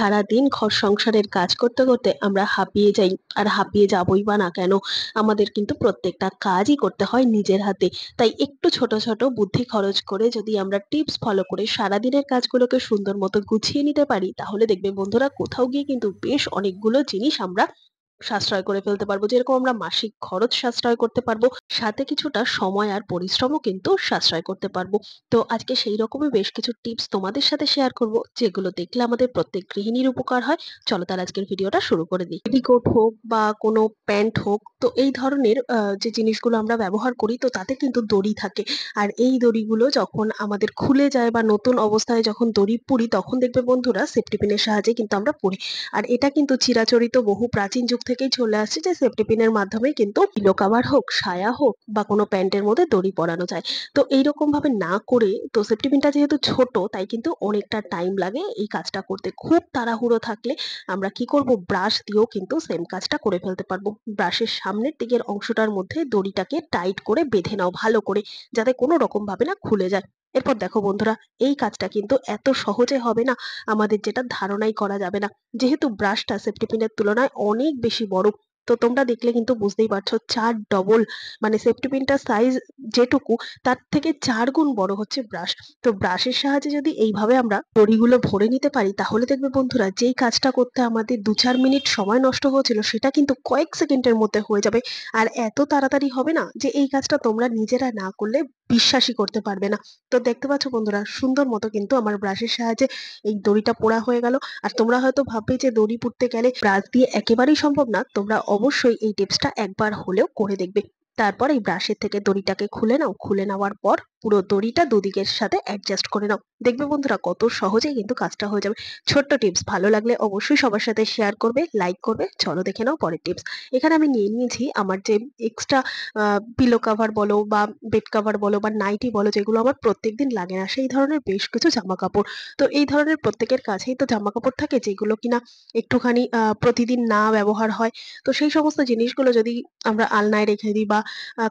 সারাদিন ঘর সংসারের কাজ করতে করতে আমরা হাঁপিয়ে যাই। আর হাঁপিয়ে যাবই বা না কেন, আমাদের কিন্তু প্রত্যেকটা কাজই করতে হয় নিজের হাতে। তাই একটু ছোট ছোট বুদ্ধি খরচ করে যদি আমরা টিপস ফলো করে সারাদিনের কাজগুলোকে সুন্দর মতো গুছিয়ে নিতে পারি, তাহলে দেখবে বন্ধুরা কোথাও গিয়ে কিন্তু বেশ অনেকগুলো জিনিস আমরা সাশ্রয় করে ফেলতে পারবো। যেরকম আমরা মাসিক খরচ সাশ্রয় করতে পারবো, সাথে কিছুটা সময় আর পরিশ্রমও কিন্তু সাশ্রয় করতে পারবো। তো আজকে সেই রকমই বেশ কিছু টিপস তোমাদের সাথে শেয়ার করব, যেগুলো দেখলে আমাদের প্রত্যেক গৃহিণীর উপকার হয়। চলো তাহলে আজকের ভিডিওটা শুরু করে দিই। পেটিকোট হোক বা কোনো প্যান্ট হোক, তো এই ধরনের যে জিনিসগুলো আমরা ব্যবহার করি, তো তাতে কিন্তু দড়ি থাকে। আর এই দড়িগুলো যখন আমাদের খুলে যায় বা নতুন অবস্থায় যখন দড়ি পুরি, তখন দেখবে বন্ধুরা সেফটি পিনের সাহায্যে কিন্তু আমরা পরি। আর এটা কিন্তু চিরাচরিত বহু প্রাচীন যুগ থেকেই চলে আসছে, যে সেফটি পিনের মাধ্যমে কিন্তু পিলো কভার হোক, সায়া হোক বা কোনো প্যান্টের মধ্যে দড়ি পরানো যায়। তো এইরকম ভাবে না করে, তো সেফটি পিনটা যেহেতু ছোট, তাই কিন্তু অনেকটা টাইম লাগে এই কাজটা করতে। খুব তাড়াহুড়ো থাকলে আমরা কি করব, ব্রাশ দিয়েও কিন্তু সেম কাজটা করে ফেলতে পারবো। ব্রাশের সামনের দিকের অংশটার মধ্যে দড়িটাকে টাইট করে বেঁধে নাও ভালো করে, যাতে কোনো রকম ভাবে না খুলে যায়। এরপর দেখো বন্ধুরা, এই কাজটা কিন্তু এত সহজে হবে না, আমাদের যেটা ধারণাই করা যাবে না। যেহেতু ব্রাশটা সেফটি পিনের তুলনায় অনেক বেশি বড়, তো তোমরা দেখলে কিন্তু বুঝতেই পারছো, 4 ডবল, মানে সেফটি পিনটার সাইজ যেটুকু, তার থেকে 4 গুণ বড় হচ্ছে ব্রাশ। তো ব্রাশের সাহায্যে যদি এইভাবে আমরা দড়িগুলো ভরে নিতে পারি, তাহলে দেখবে বন্ধুরা, যেই কাজটা করতে আমাদের 2-4 মিনিট সময় নষ্ট হয়েছিল, সেটা কিন্তু কয়েক সেকেন্ডের মধ্যে হয়ে যাবে। আর এত তাড়াতাড়ি হবে না, যে এই কাজটা তোমরা নিজেরা না করলে বিশ্বাসই করতে পারবে না। তো দেখতে পাচ্ছ বন্ধুরা, সুন্দর মতো কিন্তু আমার ব্রাশের সাহায্যে এই দড়িটা পোড়া হয়ে গেল। আর তোমরা হয়তো ভাববে যে দড়ি পুড়তে গেলে ব্রাশ দিয়ে একেবারেই সম্ভব না। তোমরা অবশ্যই এই টিপসটা একবার হলেও করে দেখবে। তারপর এই ব্রাশের থেকে দড়িটাকে খুলে নাও। খুলে নেওয়ার পর পুরো দড়িটা দুদিকের সাথে অ্যাডজাস্ট করে নাও। দেখবে বন্ধুরা, কত সহজেই কিন্তু কাজটা হয়ে যাবে। ছোট্ট টিপস ভালো লাগলে অবশ্যই সবার সাথে শেয়ার করবে, লাইক করবে। চলো দেখে নাও পরের টিপস। এখানে আমি নিয়ে নিয়েছি আমার যে এক্সট্রা পিলো কভার বলো বা বেড কভার বলো বা নাইটি বলো, যেগুলো আমার প্রত্যেকদিন লাগে না, সেই ধরনের বেশ কিছু জামা কাপড়। তো এই ধরনের প্রত্যেকের কাছেই তো জামা কাপড় থাকে, যেগুলো কিনা একটুখানি প্রতিদিন না ব্যবহার হয়। তো সেই সমস্ত জিনিসগুলো যদি আমরা আলনায় রেখে দিই বা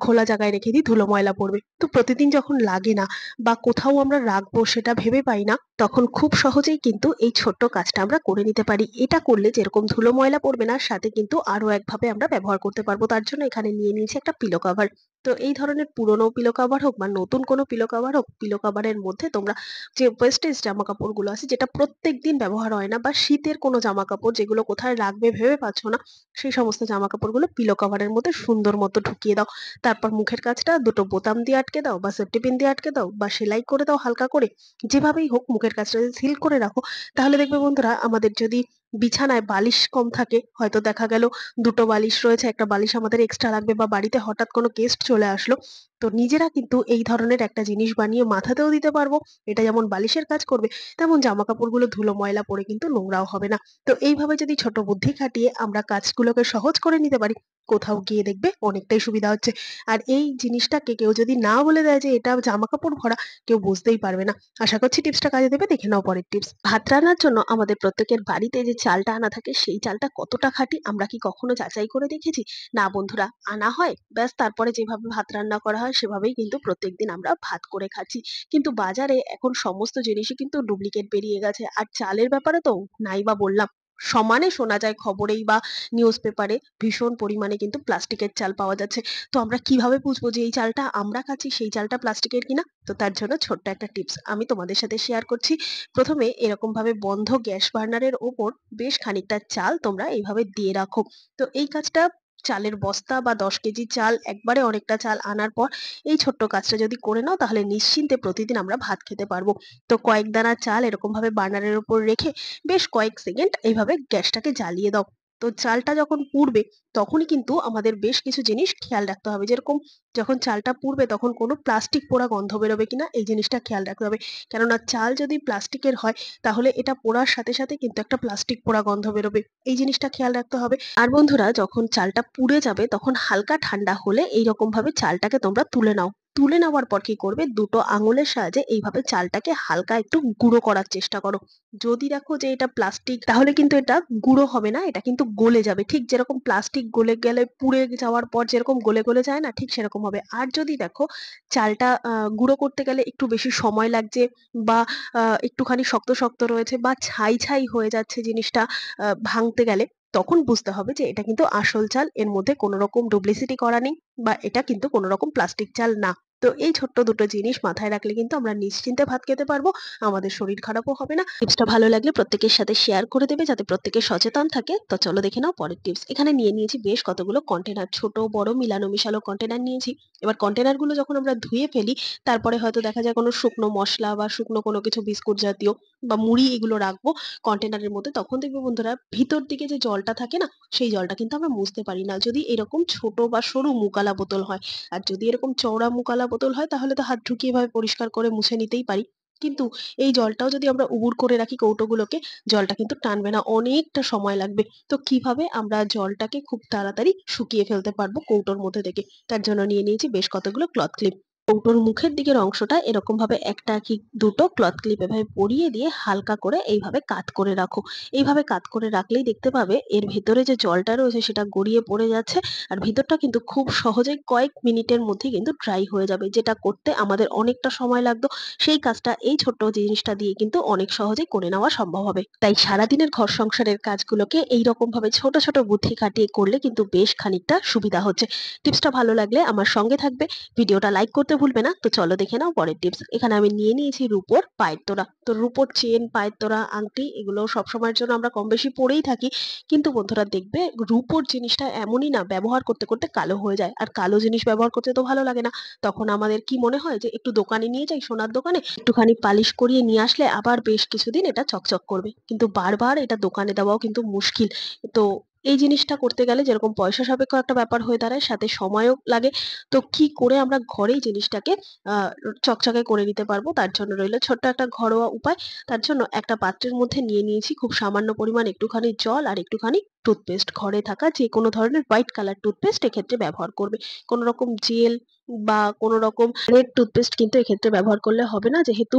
খোলা জায়গায় রেখে দিই, ধুলো ময়লা পড়বে। তো প্রতিদিন যখন লাগে না বা কোথাও আমরা রাখবো সেটা ভেবে পাই না, তখন খুব সহজেই কিন্তু এই ছোট্ট কাজটা আমরা করে নিতে পারি। এটা করলে যেরকম ধুলো ময়লা পড়বে না, সাথে কিন্তু আরো একভাবে আমরা ব্যবহার করতে পারবো। তার জন্য এখানে নিয়ে নিয়েছি একটা পিলো কভার। তো এই ধরনের পুরোনো পিলো কভার হোক বা নতুন কোনো পিলো কভার হোক, পিলো কভারের মধ্যে তোমরা যে ওয়েস্টেজ জামা কাপড়গুলো আছে, যেটা প্রত্যেকদিন ব্যবহার হয় না, বা শীতের কোনো জামা কাপড় যেগুলো কোথায় রাখবে ভেবে পাচ্ছ না, সেই সমস্ত জামা কাপড়গুলো পিলো কভারের মধ্যে সুন্দর মতো ঢুকিয়ে দাও। তারপর মুখের কাছটা দুটো বোতাম দিয়ে আটকে দাও বা সেফটি পিন দিয়ে আটকে দাও বা সেলাই করে দাও হালকা করে। যেভাবেই হোক মুখের কাছটা যদি সিল করে রাখো, তাহলে দেখবে বন্ধুরা, আমাদের যদি বিছানায় বালিশ কম থাকে, হয়তো দেখা গেল দুটো বালিশ রয়েছে, একটা বালিশ আমাদের এক্সট্রা লাগবে, বা বাড়িতে হঠাৎ কোনো গেস্ট চলে আসলো, তো নিজেরা কিন্তু এই ধরনের একটা জিনিস বানিয়ে মাথাতেও দিতে পারবো। এটা যেমন বালিশের কাজ করবে, তেমন জামা কাপড়গুলো ধুলো ময়লা পড়ে কিন্তু নোংরাও হবে না। তো এইভাবে যদি ছোট বুদ্ধি খাটিয়ে আমরা কাজগুলোকে সহজ করে নিতে পারি, কোথাও গিয়ে দেখবে অনেকটাই সুবিধা হচ্ছে। আর এই জিনিসটাকে কেউ যদি না বলে দেয় যে এটা জামা কাপড় ভরা, কেউ বুঝতেই পারবে না। আশা করছি টিপসটা কাজে দেবে। দেখে নাও পরের টিপস। ভাত রান্নার জন্য আমাদের প্রত্যেকের বাড়িতে যে চালটা আনা থাকে, সেই চালটা কতটা খাঁটি আমরা কি কখনো যাচাই করে দেখেছি? না বন্ধুরা, আনা হয় ব্যাস, তারপরে যেভাবে ভাত রান্না করা হয় সেভাবেই কিন্তু প্রত্যেকদিন আমরা ভাত করে খাচ্ছি। কিন্তু বাজারে এখন সমস্ত জিনিসই কিন্তু ডুপ্লিকেট বেরিয়ে গেছে। আর চালের ব্যাপারে তো নাই বা বললাম। সমানে শোনা যায় খবরেই বা নিউজ পেপারে, ভীষণ পরিমাণে কিন্তু প্লাস্টিকের চাল পাওয়া যাচ্ছে। তো আমরা কিভাবে বুঝবো যে এই চালটা আমরা খাচ্ছি সেই চালটা প্লাস্টিকের কিনা? তো তার জন্য ছোট্ট একটা টিপস আমি তোমাদের সাথে শেয়ার করছি। প্রথমে এরকম ভাবে বন্ধ গ্যাস বার্নারের ওপর বেশ খানিকটা চাল তোমরা এইভাবে দিয়ে রাখো। তো এই কাজটা, চালের বস্তা বা 10 কেজি চাল, একবারে অনেকটা চাল আনার পর এই ছোট্ট কাজটা যদি করে নাও, তাহলে নিশ্চিন্তে প্রতিদিন আমরা ভাত খেতে পারবো। তো কয়েক দানা চাল এরকম ভাবে বার্নারের উপর রেখে বেশ কয়েক সেকেন্ড এইভাবে গ্যাসটাকে জ্বালিয়ে দাও। তো চালটা যখন পুড়বে, তখনই কিন্তু আমাদের বেশ কিছু জিনিস খেয়াল রাখতে হবে। যেরকম, যখন চালটা পুড়বে তখন কোনো প্লাস্টিক পোড়া গন্ধ বেরোবে কিনা, এই জিনিসটা খেয়াল রাখতে হবে। কেননা চাল যদি প্লাস্টিকের হয়, তাহলে এটা পোড়ার সাথে সাথে কিন্তু একটা প্লাস্টিক পোড়া গন্ধ বেরোবে। এই জিনিসটা খেয়াল রাখতে হবে। আর বন্ধুরা, যখন চালটা পুড়ে যাবে তখন হালকা ঠান্ডা হলে এইরকম ভাবে চালটাকে তোমরা তুলে নাও। তুলে নেওয়ার পর কি করবে, দুটো আঙুলের সাহায্যে এইভাবে চালটাকে হালকা একটু গুঁড়ো করার চেষ্টা করো। যদি দেখো যে এটা প্লাস্টিক, তাহলে কিন্তু এটা গুঁড়ো হবে না, এটা কিন্তু গলে যাবে। ঠিক যেরকম প্লাস্টিক গলে গেলে পুড়ে যাওয়ার পর যেরকম গলে গলে যায় না, ঠিক সেরকম হবে। আর যদি দেখো চালটা গুঁড়ো করতে গেলে একটু বেশি সময় লাগছে, বা একটুখানি শক্ত শক্ত রয়েছে, বা ছাই ছাই হয়ে যাচ্ছে জিনিসটা ভাঙতে গেলে, তখন বুঝতে হবে যে এটা কিন্তু আসল চাল, এর মধ্যে কোনো রকম ডুপ্লিসিটি করা নেই, বা এটা কিন্তু কোনো রকম প্লাস্টিক চাল না। তো এই ছোট্ট দুটো জিনিস মাথায় রাখলে কিন্তু আমরা নিশ্চিন্তে ভাত খেতে পারবো, আমাদের শরীর খারাপও হবে না। টিপসটা ভালো লাগলে প্রত্যেকের সাথে শেয়ার করে দেবে, যাতে প্রত্যেকে সচেতন থাকে। তো চলো দেখে নাও পরের টিপস। এখানে নিয়ে নিয়েছি বেশ কতগুলো কন্টেনার, ছোট বড় মিলানো মিশালো কন্টেনার নিয়েছি। এবার কন্টেনার গুলো যখন আমরা ধুয়ে ফেলি, তারপরে হয়তো দেখা যায় কোনো শুকনো মশলা বা শুকনো কোনো কিছু বিস্কুট জাতীয় বা মুড়ি এগুলো রাখবো কন্টেনারের মধ্যে, তখন দেখবে বন্ধুরা ভিতর দিকে যে জলটা থাকে না, সেই জলটা কিন্তু আমরা মুছতে পারি না, যদি এরকম ছোট বা সরু মুকালা বোতল হয়। আর যদি এরকম চওড়া মুকালা বোতল হয়, তাহলে তো হাত ঢুকিয়ে এভাবে পরিষ্কার করে মুছে নিতেই পারি। কিন্তু এই জলটাও যদি আমরা উবুড় করে রাখি কৌটোগুলোকে, জলটা কিন্তু টানবে না, অনেকটা সময় লাগবে। তো কিভাবে আমরা জলটাকে খুব তাড়াতাড়ি শুকিয়ে ফেলতে পারবো কৌটোর মধ্যে থেকে, তার জন্য নিয়ে নিয়েছি বেশ কতগুলো ক্লথ ক্লিপ। কৌটোর মুখের দিকের অংশটা এরকম ভাবে একটা কি দুটো ক্লথ ক্লিপ এভাবে পরিয়ে দিয়ে হালকা করে এইভাবে কাত করে রাখো। এইভাবে কাত করে রাখলেই দেখতে পাবে এর ভেতরে যে জলটা রয়েছে সেটা গড়িয়ে পড়ে যাচ্ছে, আর ভিতরটা কিন্তু খুব সহজেই কয়েক মিনিটের মধ্যে কিন্তু ড্রাই হয়ে যাবে। যেটা করতে আমাদের অনেকটা সময় লাগতো, সেই কাজটা এই ছোট্ট জিনিসটা দিয়ে কিন্তু অনেক সহজেই করে নেওয়া সম্ভব হবে। তাই সারাদিনের ঘর সংসারের কাজগুলোকে এইরকম ভাবে ছোট ছোট বুদ্ধি খাটিয়ে করলে কিন্তু বেশ খানিকটা সুবিধা হচ্ছে। টিপসটা ভালো লাগলে আমার সঙ্গে থাকবে, ভিডিওটা লাইক করতে ভুলবে না। তো চলো দেখে নাও পরের টিপস। এখানে আমি নিয়ে নিয়েছি রূপোর পায়ের তোড়া। তো রূপোর চেন, পায়ের তোড়া, আংটি এগুলো সবসময়ের জন্য আমরা কম বেশি পরেই থাকি। কিন্তু বন্ধুরা দেখবে রূপোর জিনিসটা এমনই না, ব্যবহার করতে করতে কালো হয়ে যায়, আর কালো জিনিস ব্যবহার করতে তো ভালো লাগে না। তখন আমাদের কি মনে হয় যে একটু দোকানে নিয়ে যাই, সোনার দোকানে একটুখানি পালিশ করিয়ে নিয়ে আসলে আবার বেশ কিছুদিন এটা চকচক করবে। কিন্তু বারবার এটা দোকানে দেওয়াও কিন্তু মুশকিল। তো এই জিনিসটা করতে গেলে যেরকম পয়সা সাপেক্ষ একটা ব্যাপার হয়ে দাঁড়ায়, সাথে সময়ও লাগে। তো কি করে আমরা ঘরেই জিনিসটাকে চকচকে করে নিতে পারবো, তার জন্য রইলো ছোট্ট একটা ঘরোয়া উপায়। তার জন্য একটা পাত্রের মধ্যে নিয়ে নিয়েছি খুব সামান্য পরিমাণ একটুখানি জল আর একটুখানি টুথপেস্ট। ঘরে থাকা যে কোনো ধরনের হোয়াইট কালার টুথপেস্ট এক্ষেত্রে ব্যবহার করবে। কোনো রকম জেল বা কোনো রকম রেড টুথপেস্ট কিন্তু এক্ষেত্রে ব্যবহার করলে হবে না, যেহেতু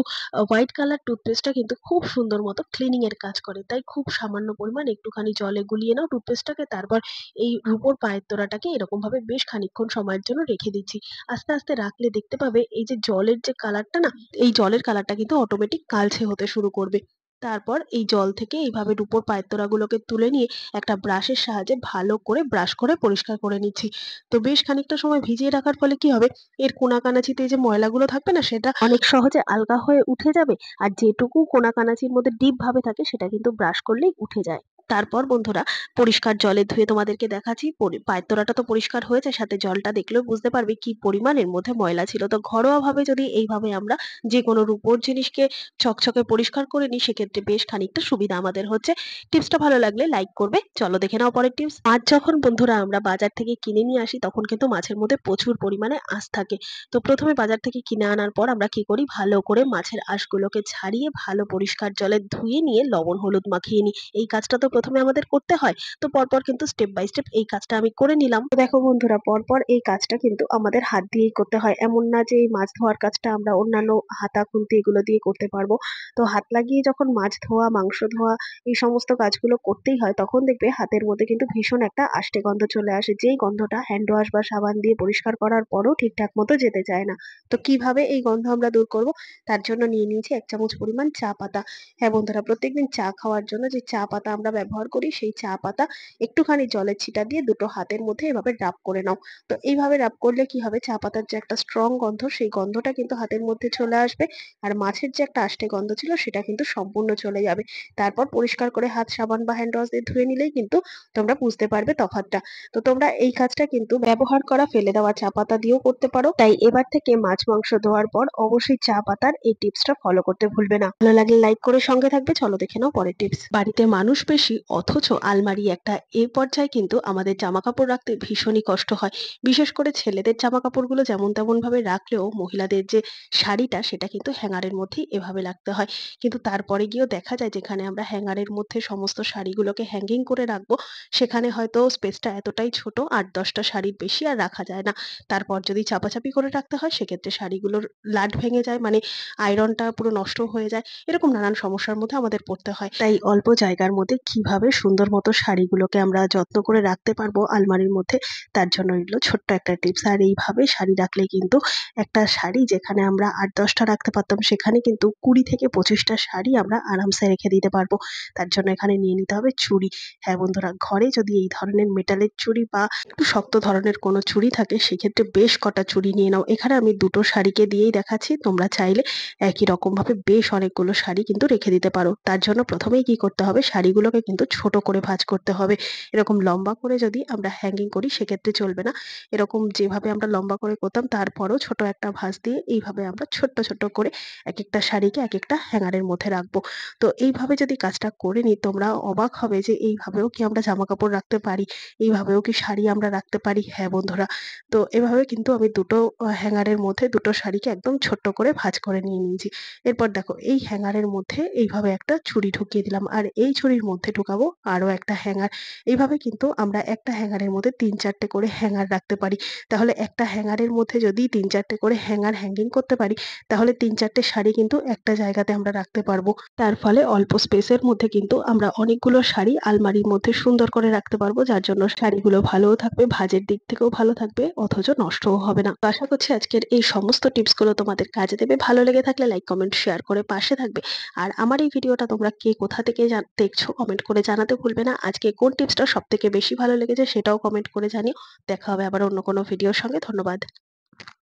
হোয়াইট কালার টুথপেস্টটা কিন্তু খুব সুন্দর মতো ক্লিনিং এর কাজ করে। তাই খুব সামান্য পরিমাণ একটুখানি জলে গুলিয়ে নাও টুথপেস্টটাকে, তারপর এই রূপোর পায়ের তোড়াটাকে এরকম ভাবে বেশ খানিকক্ষণ সময়ের জন্য রেখে দিচ্ছি। আস্তে আস্তে রাখলে দেখতে পাবে এই যে জলের যে কালারটা না, এই জলের কালারটা কিন্তু অটোমেটিক কালচে হতে শুরু করবে। তারপর এই জল থেকে এইভাবে রূপোর পায়ের তোড়াগুলোকে তুলে নিয়ে একটা ব্রাশের সাহায্যে ভালো করে ব্রাশ করে পরিষ্কার করে নিচ্ছি। তো বেশ খানিকটা সময় ভিজিয়ে রাখার ফলে কি হবে, এর কোনাকানাচিতে যে ময়লাগুলো থাকবে না, সেটা অনেক সহজে আলগা হয়ে উঠে যাবে। আর যেটুকু কোনাকানাচির মধ্যে ডিপ ভাবে থাকে সেটা কিন্তু ব্রাশ করলেই উঠে যায়। তারপর বন্ধুরা পরিষ্কার জলে ধুয়ে তোমাদেরকে দেখাচ্ছি। পায়ের তোড়াটা তো পরিষ্কার হয়েছে, সাথে জলটা দেখলেও বুঝতে পারবে কি পরিমাণ এর মধ্যে ময়লা ছিল। তো ঘরোয়া ভাবে যদি এইভাবে আমরা যে কোনো রূপোর জিনিসকে চকচকে পরিষ্কার করে নিই, সেক্ষেত্রে বেশ খানিকটা সুবিধা আমাদের হচ্ছে। টিপসটা ভালো লাগলে লাইক করবে। চলো দেখে নাও পরের টিপস। মাছ যখন বন্ধুরা আমরা বাজার থেকে কিনে নিয়ে আসি, তখন কিন্তু মাছের মধ্যে প্রচুর পরিমাণে আঁশ থাকে। তো প্রথমে বাজার থেকে কিনে আনার পর আমরা কি করি, ভালো করে মাছের আঁশগুলোকে ছাড়িয়ে ভালো পরিষ্কার জলে ধুয়ে নিয়ে লবণ হলুদ মাখিয়ে নিই। এই কাজটা তো প্রথমে আমাদের করতে হয়। তো পরপর কিন্তু স্টেপ বাই স্টেপ এই কাজটা আমি করে নিলাম। তো দেখো বন্ধুরা, পরপর এই কাজটা কিন্তু আমাদের হাত দিয়েই করতে হয়। এমন না যে এই মাছ ধোয়ার কাজটা আমরা অন্যান্য হাতা খুন্তি এগুলো দিয়ে করতে পারবো। তো হাত লাগিয়ে যখন মাছ ধোয়া, মাংস ধোয়া এই সমস্ত কাজগুলো করতেই হয়, তখন দেখবে হাতের মধ্যে কিন্তু ভীষণ একটা আষ্টে গন্ধ চলে আসে, যেই গন্ধটা হ্যান্ড ওয়াশ বা সাবান দিয়ে পরিষ্কার করার পরও ঠিকঠাক মতো যেতে চায় না। তো কিভাবে এই গন্ধ আমরা দূর করব, তার জন্য নিয়ে নিয়েছি 1 চামচ পরিমাণ চা পাতা। হ্যাঁ বন্ধুরা, প্রত্যেকদিন চা খাওয়ার জন্য যে চা পাতা আমরা ব্যবহার করি, সেই চা পাতা একটুখানি জলের ছিটা দিয়ে দুটো হাতের মধ্যে এভাবে ডাব করে নাও। তো এইভাবে ডাব করলে কি হবে, চা পাতার যে একটা স্ট্রং গন্ধ, সেই গন্ধটা কিন্তু হাতের মধ্যে চলে আসবে। আর মাছের যে একটা আষ্টে গন্ধ ছিল, সেটা কিন্তু সম্পূর্ণ চলে যাবে। তারপর পরিষ্কার করে হাত সাবান বা হ্যান্ড ওয়াশ দিয়ে ধুয়ে নিলেই কিন্তু তোমরা বুঝতে পারবে তফাৎটা। তো তোমরা এই কাজটা কিন্তু ব্যবহার করা ফেলে দেওয়া চা পাতা দিয়েও করতে পারো। তাই এবার থেকে মাছ মাংস ধোয়ার পর অবশ্যই চা পাতার এই টিপসটা ফলো করতে ভুলবে না। ভালো লাগলে লাইক করে সঙ্গে থাকবে। চলো দেখে নাও পরের টিপস। বাড়িতে মানুষ বেশি, অথচ আলমারি একটা এই পর্যায়ে কিন্তু আমাদের জামাকাপড় রাখতে ভীষণই কষ্ট হয়। বিশেষ করে ছেলেদের জামাকাপড়গুলো যেমন তেমনভাবে রাখলেও মহিলাদের যে শাড়িটা সেটা কিন্তু হ্যাঙ্গারের মধ্যেই এভাবে রাখতে হয়। কিন্তু তারপরে গিয়েও দেখা যায় যেখানে আমরা হ্যাঙ্গারের মধ্যে সমস্ত শাড়িগুলোকে হ্যাঙ্গিং করে রাখবো, সেখানে হয়তো স্পেসটা এতটাই ছোট ৮-১০ টা শাড়ির বেশি আর রাখা যায় না। তারপর যদি চাপাচাপি করে রাখতে হয় সেক্ষেত্রে শাড়িগুলোর লাট ভেঙে যায়, মানে আয়রনটা পুরো নষ্ট হয়ে যায়। এরকম নানান সমস্যার মধ্যে আমাদের পড়তে হয়। তাই অল্প জায়গার মধ্যে কিভাবে সুন্দর মতো শাড়িগুলোকে আমরা যত্ন করে রাখতে পারবো আলমারির মধ্যে, তার জন্য রইল ছোট্ট একটা টিপস। আর এইভাবে শাড়ি রাখলে কিন্তু একটা শাড়ি যেখানে আমরা ৮-১০ টা রাখতে পারতাম সেখানে কিন্তু ২০ থেকে ২৫ টা শাড়ি আমরা আরামসে রেখে দিতে পারবো। তার জন্য এখানে নিয়ে নিতে হবে চুড়ি। হ্যাঁ বন্ধুরা, ঘরে যদি এই ধরনের মেটালের চুড়ি বা একটু শক্ত ধরনের কোনো চুড়ি থাকে সেক্ষেত্রে বেশ কটা চুড়ি নিয়ে নাও। এখানে আমি ২ টো শাড়িকে দিয়েই দেখাচ্ছি। তোমরা চাইলে একই রকমভাবে বেশ অনেকগুলো শাড়ি কিন্তু রেখে দিতে পারো। তার জন্য প্রথমেই কি করতে হবে, শাড়িগুলোকে কিন্তু ছোট করে ভাঁজ করতে হবে। এরকম লম্বা করে যদি আমরা হ্যাঙ্গিং করি সেক্ষেত্রে চলবে না। এরকম যেভাবে আমরা লম্বা করে করতাম তারপরেও ছোট একটা ভাঁজ দিয়ে এইভাবে আমরা ছোট্ট, ছোট্ট করে একেকটা শাড়িকে একেকটা হ্যাঙ্গারের মধ্যে রাখবো। তো এইভাবে যদি কাজটা করে নিই তোমরা অবাক হবে যে এইভাবেও কি আমরা জামাকাপড় রাখতে পারি? এইভাবেও কি শাড়ি আমরা রাখতে পারি? হ্যাঁ বন্ধুরা, তো এভাবে কিন্তু আমি ২ টো হ্যাঙ্গারের মধ্যে ২ টো শাড়িকে একদম ছোট্ট করে ভাঁজ করে নিয়ে নিয়েছি। এরপর দেখো এই হ্যাঙ্গারের মধ্যে এইভাবে একটা ছুরি ঢুকিয়ে দিলাম। আর এই ছুরির মধ্যে ঢুকাবো আরো একটা হ্যাঙ্গার। এইভাবে কিন্তু আমরা একটা হ্যাঙ্গারের মধ্যে ৩-৪ টে করে হ্যাঙ্গার রাখতে পারি। তাহলে একটা হ্যাঙ্গারের মধ্যে যদি ৩-৪ টে করে হ্যাঙ্গার হ্যাঙ্গিং করতে পারি, তাহলে ৩-৪ টে শাড়ি কিন্তু একটা জায়গাতে আমরা রাখতে পারবো। তার ফলে অল্প স্পেসের মধ্যে কিন্তু আমরা অনেকগুলো শাড়ি আলমারির মধ্যে সুন্দর করে রাখতে পারবো। যার জন্য শাড়িগুলো ভালোও থাকবে, ভাঁজের দিক থেকেও ভালো থাকবে, অথচ নষ্টও হবে না। তো আশা করছি আজকের এই সমস্ত টিপসগুলো তোমাদের কাজে দেবে। ভালো লেগে থাকলে লাইক, কমেন্ট, শেয়ার করে পাশে থাকবে। আর আমার এই ভিডিওটা তোমরা কে কোথা থেকে দেখছো কমেন্ট করে জানাতে ভুলবে না। আজকে কোন টিপসটা সবথেকে বেশি ভালো লেগেছে সেটাও কমেন্ট করে জানিও। দেখা হবে আবার অন্য কোনো ভিডিওর সঙ্গে। ধন্যবাদ।